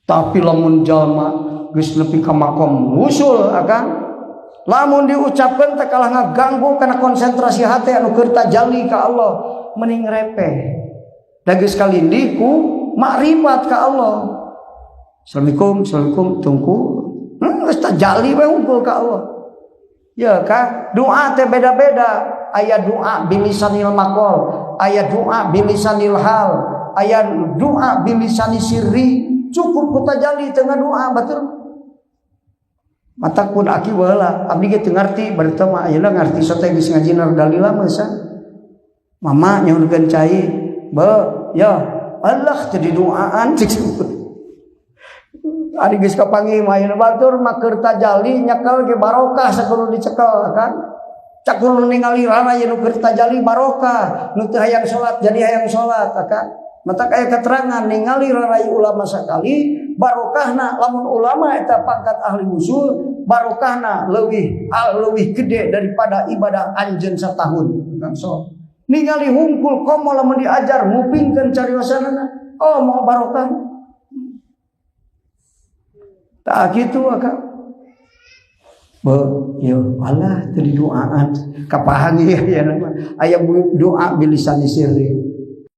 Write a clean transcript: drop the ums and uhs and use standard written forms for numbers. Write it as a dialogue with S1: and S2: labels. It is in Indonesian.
S1: Tapi lamun jalma geus nepi ka makom usul akan lamun diucapkeun teh kalah ngaganggu kana konsentrasi hati anu keur tajalli ka Allah mending repeh. Da geus kalindi ku makrifat ka Allah. Assalamualaikum tungku. Geus tajalli we unggul ka Allah. Ya ka, doa teh beda-beda. Aya doa bilisanil maqal, aya doa bilisanil hal, aya doa bilisani sirri. Cukup ku tajalli teu ngadoa batur. Matak pun aki baheula, abdi ge teu ngarti, bari teh mah ayeuna ngarti sote geus ngajina dalila meusa. Mama nyaurkeun cai, "Be, ya Allah teu didoaan." Ari geus kapanggih mah ayeuna batur mah keur tajalli nyekel ge barokah sakudu dicekel kan. Cak kudu ningali rana aya nu keur tajalli barokah, nu teu hayang salat jadi hayang salat kan. Mata aya keterangan ningali rarai ulama sakali barokahna lamun ulama eta pangkat ahli usul barokahna leuwih gede daripada ibadah anjeun satahun kan so ningali hungkul komo lamun diajar ngupingkeun cariosanana oh mau barokah tak kitu akak ya Allah teu didoaan kapahangi aya doa bilisan sirri